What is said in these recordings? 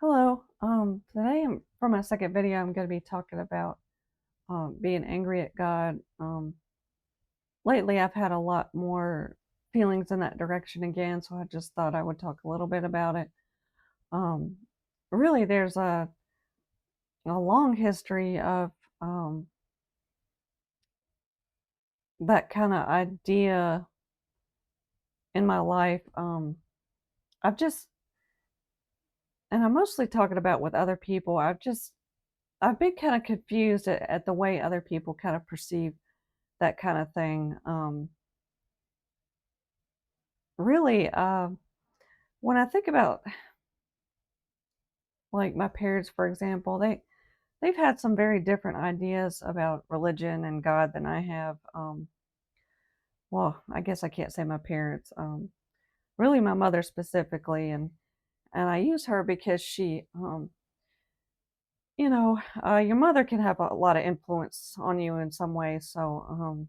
Hello. Today for my second video, I'm going to be talking about being angry at God. Lately, I've had a lot more feelings in that direction again, so I just thought I would talk a little bit about it. Um, Really, there's a long history of um, that kind of idea in my life. I've just, and I'm mostly talking about with other people. I've been kind of confused at the way other people kind of perceive that kind of thing. Really, when I think about like my parents, for example, they've had some very different ideas about religion and God than I have. Well, I guess I can't say my parents. Really, my mother specifically, and I use her because she, your mother can have a lot of influence on you in some ways. So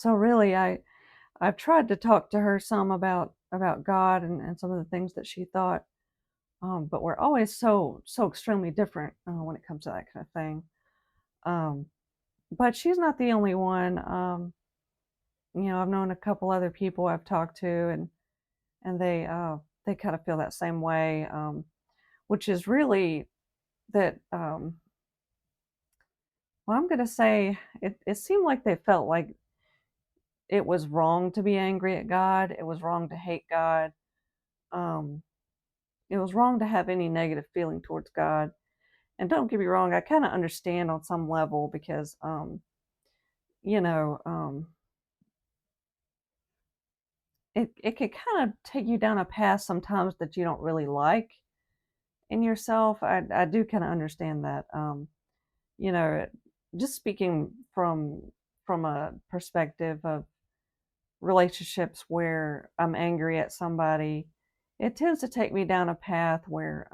really, I've tried to talk to her some about God and some of the things that she thought. But we're always so extremely different when it comes to that kind of thing. Um, but she's not the only one. I've known a couple other people I've talked to, and they kind of feel that same way, which is really that. Well, I'm gonna say it seemed like they felt like it was wrong to be angry at God. It was wrong to hate God. Um, it was wrong to have any negative feeling towards God. And don't get me wrong, I kind of understand on some level because, you know, um, it could kind of take you down a path sometimes that you don't really like in yourself. I do kind of understand that. You know, just speaking from a perspective of relationships where I'm angry at somebody, it tends to take me down a path where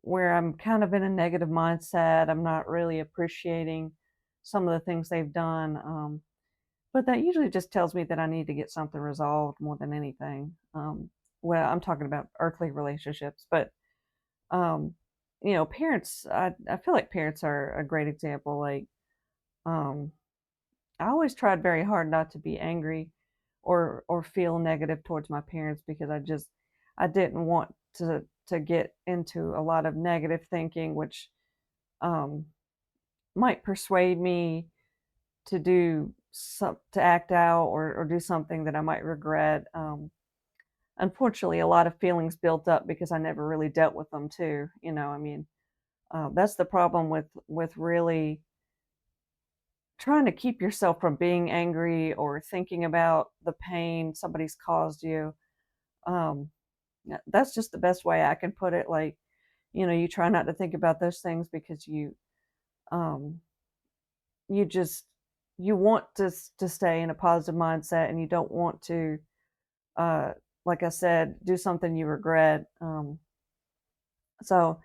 I'm kind of in a negative mindset. I'm not really appreciating some of the things they've done. But that usually just tells me that I need to get something resolved more than anything. Well, I'm talking about earthly relationships, but um, parents. I feel like parents are a great example. Like, um, I always tried very hard not to be angry or feel negative towards my parents because I didn't want to get into a lot of negative thinking, which um, might persuade me to act out or do something that I might regret. Unfortunately, a lot of feelings built up because I never really dealt with them too. I mean, that's the problem with really trying to keep yourself from being angry or thinking about the pain somebody's caused you. Um, that's just the best way I can put it. Like, you try not to think about those things because um, you just you want to stay in a positive mindset, and you don't want to, uh, like I said, do something you regret. So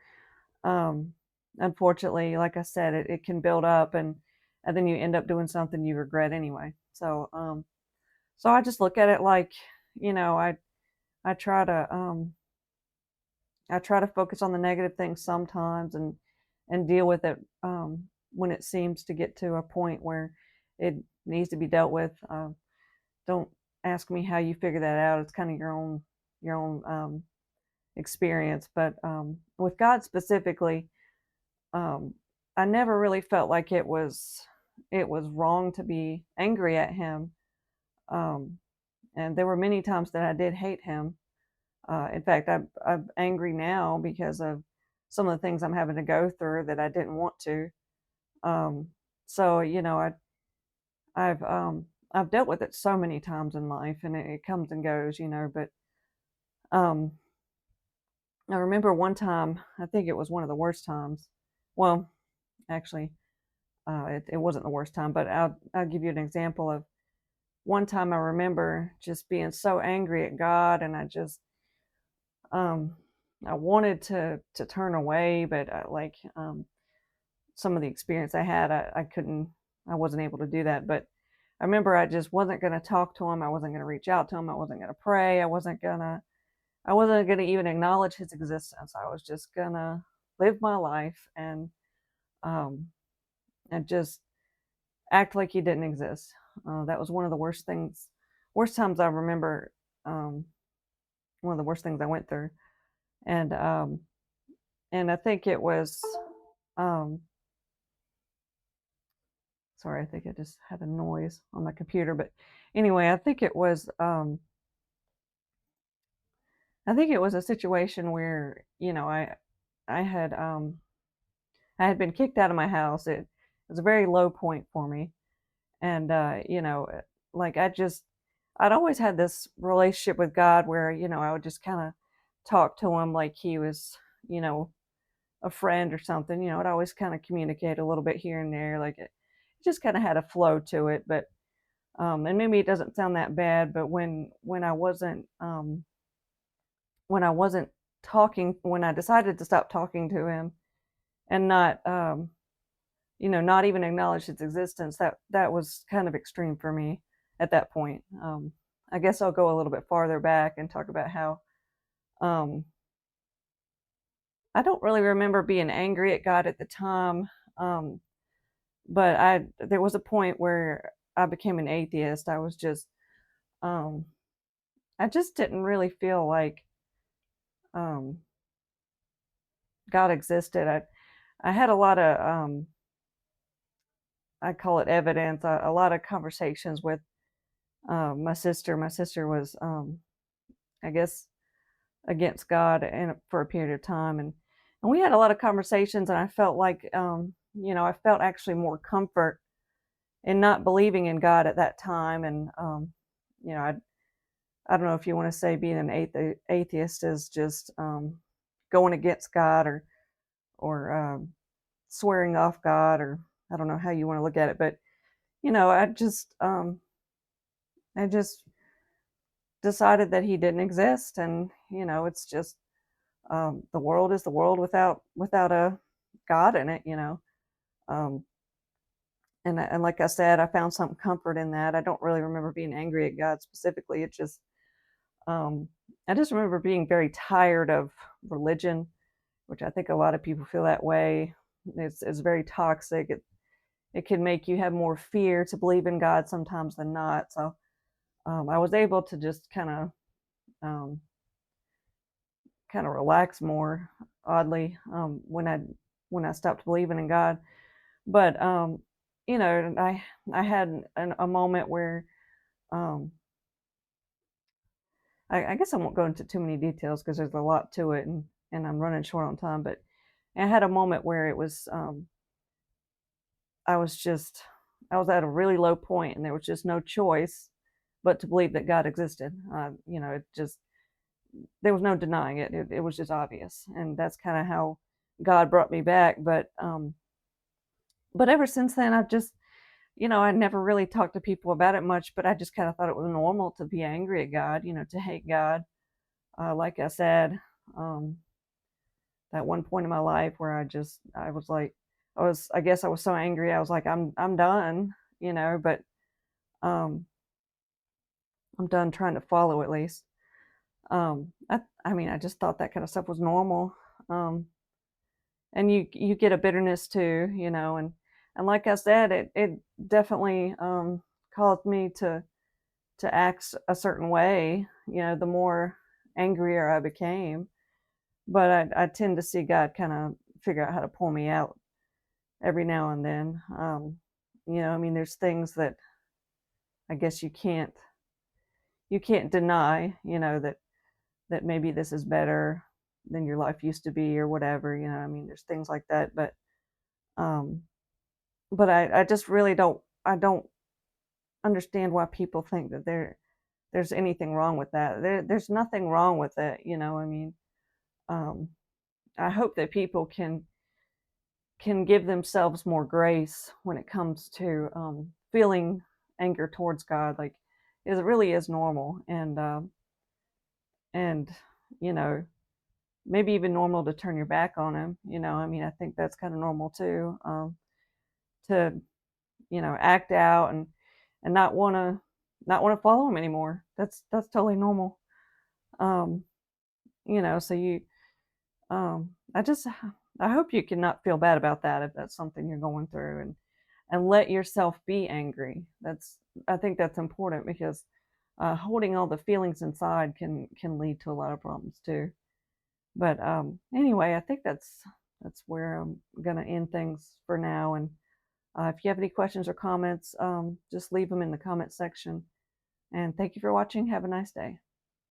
um, unfortunately, like I said, it can build up, and then you end up doing something you regret anyway. So I just look at it like, you know, I I try to um, I try to focus on the negative things sometimes and deal with it when it seems to get to a point where it needs to be dealt with. Don't ask me how you figure that out. It's kind of your own experience. But with God specifically, um, I never really felt like it was wrong to be angry at Him. Um, and there were many times that I did hate Him. In fact, I'm angry now because of some of the things I'm having to go through that I didn't want to. Um, so I've dealt with it so many times in life, and it comes and goes. But um, I remember one time, I think it was one of the worst times. Well, actually, it wasn't the worst time, but I'll give you an example of one time I remember just being so angry at God, and um, I wanted to turn away, but some of the experience I had, I couldn't, I wasn't able to do that. But I remember I just wasn't going to talk to him. I wasn't going to reach out to him. I wasn't going to pray. I wasn't going to. I wasn't gonna even acknowledge his existence. I was just gonna live my life um, and just act like he didn't exist. That was one of the worst times I remember. Um, one of the worst things I went through, and I think it was. Um, Sorry, I think I just had a noise on my computer, but anyway, I think it was a situation where I had I had been kicked out of my house. It was a very low point for me, and like I'd always had this relationship with God where I would just kind of talk to him like he was you know a friend or something. I'd always kind of communicate a little bit here and there, like it just kind of had a flow to it. But and maybe it doesn't sound that bad, but when I wasn't talking, when I decided to stop talking to him and not not even acknowledge its existence, that was kind of extreme for me at that point. I guess I'll go a little bit farther back and talk about how um, I don't really remember being angry at God at the time, um, but I there was a point where I became an atheist. Um, I just didn't really feel like um, God existed. I had a lot of I call it evidence, a lot of conversations with my sister. My sister was, I guess, against God for a period of time, and we had a lot of conversations, and I felt like, I felt actually more comfort in not believing in God at that time, and you know, I I don't know if you want to say being an atheist is just going against God or swearing off God, or I don't know how you want to look at it, but you know, I just decided that he didn't exist, and it's just the world is the world without a God in it. Um, and like I said, I found some comfort in that. I don't really remember being angry at God specifically. Um, I just remember being very tired of religion, which I think a lot of people feel that way. It's very toxic. It can make you have more fear to believe in God sometimes than not. So I was able to just um, kind of relax more, oddly, when I stopped believing in God. But I had a moment where um, I guess I won't go into too many details because there's a lot to it, and I'm running short on time. But I had a moment where it was I was just I was at a really low point, and there was just no choice but to believe that God existed. It just there was no denying it. It was just obvious, and that's kind of how God brought me back. But ever since then, I've just I never really talked to people about it much, but I just kind of thought it was normal to be angry at God, to hate God. Like I said, um, that one point in my life where I was like, I guess I was so angry. I was like, I'm done, but um, I'm done trying to follow at least. I mean, I just thought that kind of stuff was normal. Um, and you get a bitterness too, and like I said, it definitely caused me to act a certain way, the more angrier I became. But I tend to see God kind of figure out how to pull me out every now and then. I mean, there's things that I guess you can't deny, that maybe this is better than your life used to be or whatever. I mean, there's things like that, um, but I just really I don't understand why people think that there's anything wrong with that. There's nothing wrong with it. I mean, um, I hope that people can give themselves more grace when it comes to feeling anger towards God. Like it really is normal, and you know maybe even normal to turn your back on Him. I mean, I think that's kind of normal too. To act out and not want to follow Him anymore. That's totally normal. Um, So I just, I hope you cannot feel bad about that if that's something you're going through, and let yourself be angry. I think that's important because holding all the feelings inside can lead to a lot of problems too. But anyway, I think that's where I'm gonna end things for now. And if you have any questions or comments, just leave them in the comment section. And thank you for watching. Have a nice day.